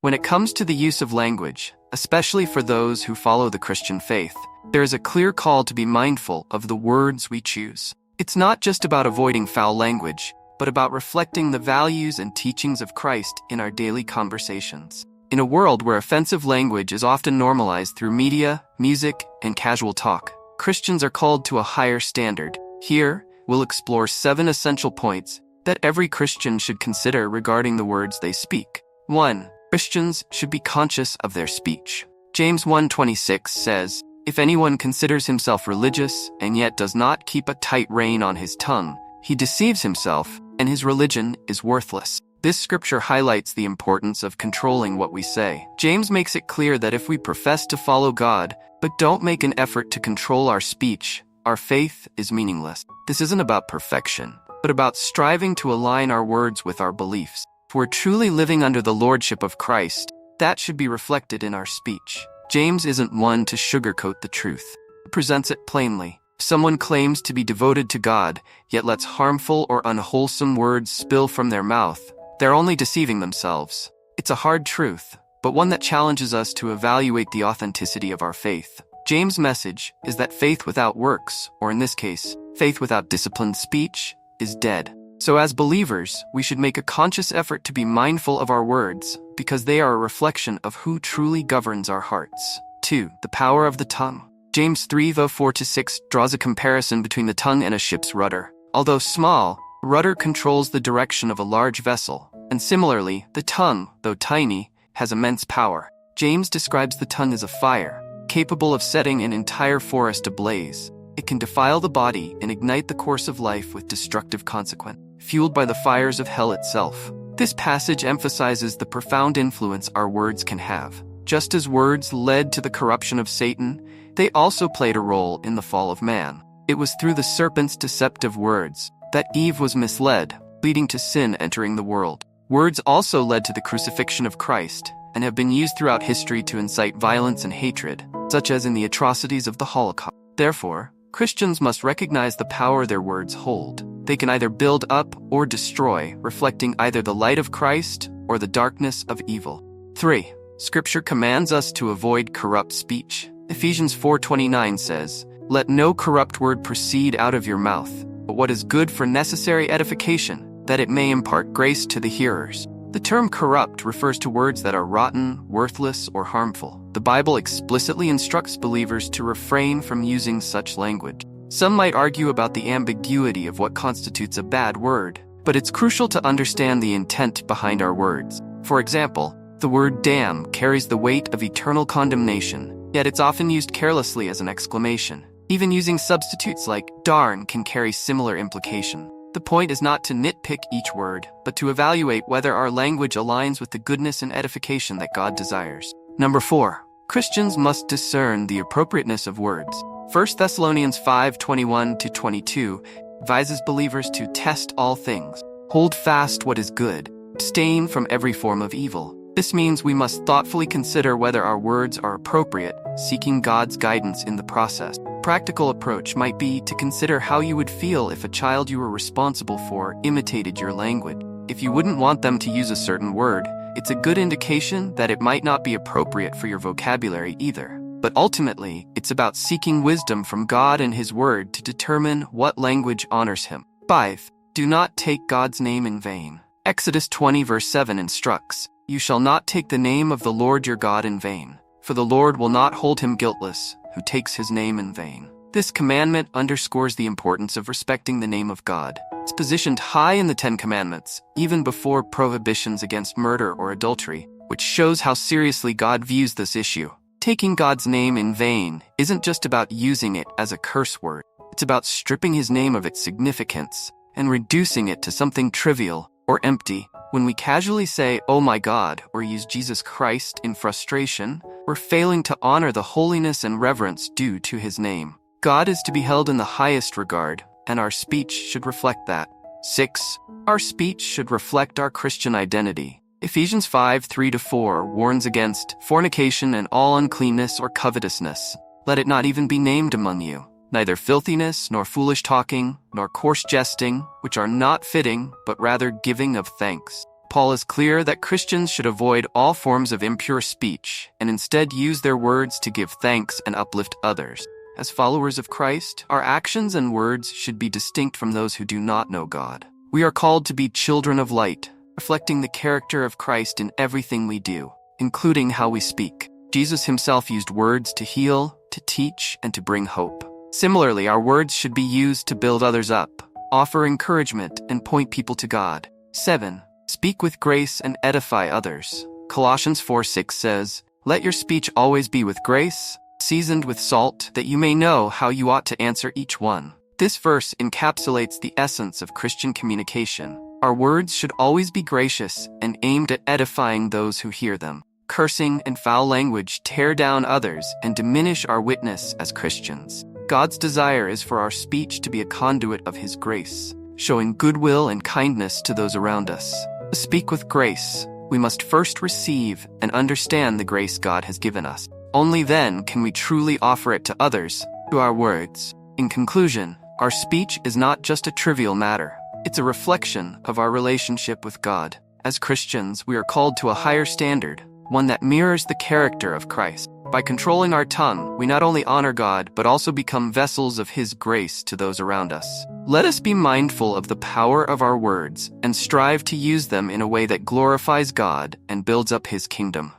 When it comes to the use of language, especially for those who follow the Christian faith, there is a clear call to be mindful of the words we choose. It's not just about avoiding foul language, but about reflecting the values and teachings of Christ in our daily conversations. In a world where offensive language is often normalized through media, music, and casual talk, Christians are called to a higher standard. Here, we'll explore 7 essential points that every Christian should consider regarding the words they speak. 1. Christians should be conscious of their speech. James 1:26 says, "If anyone considers himself religious and yet does not keep a tight rein on his tongue, he deceives himself, and his religion is worthless." This scripture highlights the importance of controlling what we say. James makes it clear that if we profess to follow God, but don't make an effort to control our speech, our faith is meaningless. This isn't about perfection, but about striving to align our words with our beliefs. If we're truly living under the lordship of Christ, that should be reflected in our speech. James isn't one to sugarcoat the truth. He presents it plainly. If someone claims to be devoted to God, yet lets harmful or unwholesome words spill from their mouth, they're only deceiving themselves. It's a hard truth, but one that challenges us to evaluate the authenticity of our faith. James' message is that faith without works, or in this case, faith without disciplined speech, is dead. So as believers, we should make a conscious effort to be mindful of our words, because they are a reflection of who truly governs our hearts. 2. The power of the tongue. James 3:4-6 draws a comparison between the tongue and a ship's rudder. Although small, a rudder controls the direction of a large vessel, and similarly, the tongue, though tiny, has immense power. James describes the tongue as a fire, capable of setting an entire forest ablaze. It can defile the body and ignite the course of life with destructive consequence, fueled by the fires of hell itself. This passage emphasizes the profound influence our words can have. Just as words led to the corruption of Satan, they also played a role in the fall of man. It was through the serpent's deceptive words that Eve was misled, leading to sin entering the world. Words also led to the crucifixion of Christ, and have been used throughout history to incite violence and hatred, such as in the atrocities of the Holocaust. Therefore, Christians must recognize the power their words hold. They can either build up or destroy, reflecting either the light of Christ or the darkness of evil. 3. Scripture commands us to avoid corrupt speech. Ephesians 4:29 says, "Let no corrupt word proceed out of your mouth, but what is good for necessary edification, that it may impart grace to the hearers." The term corrupt refers to words that are rotten, worthless, or harmful. The Bible explicitly instructs believers to refrain from using such language. Some might argue about the ambiguity of what constitutes a bad word, but it's crucial to understand the intent behind our words. For example, the word damn carries the weight of eternal condemnation, yet it's often used carelessly as an exclamation. Even using substitutes like darn can carry similar implication. The point is not to nitpick each word, but to evaluate whether our language aligns with the goodness and edification that God desires. 4. Christians must discern the appropriateness of words. 1 Thessalonians 5:21-22 advises believers to test all things, hold fast what is good, abstain from every form of evil. This means we must thoughtfully consider whether our words are appropriate, seeking God's guidance in the process. A practical approach might be to consider how you would feel if a child you were responsible for imitated your language. If you wouldn't want them to use a certain word, it's a good indication that it might not be appropriate for your vocabulary either. But ultimately, it's about seeking wisdom from God and His Word to determine what language honors Him. 5. Do not take God's name in vain. Exodus 20:7 instructs, "You shall not take the name of the Lord your God in vain, for the Lord will not hold him guiltless who takes his name in vain." This commandment underscores the importance of respecting the name of God. It's positioned high in the Ten Commandments, even before prohibitions against murder or adultery, which shows how seriously God views this issue. Taking God's name in vain isn't just about using it as a curse word. It's about stripping his name of its significance and reducing it to something trivial or empty. When we casually say, "Oh my God," or use Jesus Christ in frustration, we're failing to honor the holiness and reverence due to his name. God is to be held in the highest regard, and our speech should reflect that. 6. Our speech should reflect our Christian identity. Ephesians 5:3-4 warns against fornication and all uncleanness or covetousness. Let it not even be named among you. Neither filthiness, nor foolish talking, nor coarse jesting, which are not fitting, but rather giving of thanks. Paul is clear that Christians should avoid all forms of impure speech and instead use their words to give thanks and uplift others. As followers of Christ, our actions and words should be distinct from those who do not know God. We are called to be children of light, reflecting the character of Christ in everything we do, including how we speak. Jesus himself used words to heal, to teach, and to bring hope. Similarly, our words should be used to build others up, offer encouragement, and point people to God. 7. Speak with grace and edify others. Colossians 4:6 says, "Let your speech always be with grace, seasoned with salt, that you may know how you ought to answer each one." This verse encapsulates the essence of Christian communication. Our words should always be gracious and aimed at edifying those who hear them. Cursing and foul language tear down others and diminish our witness as Christians. God's desire is for our speech to be a conduit of His grace, showing goodwill and kindness to those around us. To speak with grace, we must first receive and understand the grace God has given us. Only then can we truly offer it to others through our words. In conclusion, our speech is not just a trivial matter. It's a reflection of our relationship with God. As Christians, we are called to a higher standard, one that mirrors the character of Christ. By controlling our tongue, we not only honor God, but also become vessels of His grace to those around us. Let us be mindful of the power of our words and strive to use them in a way that glorifies God and builds up His kingdom.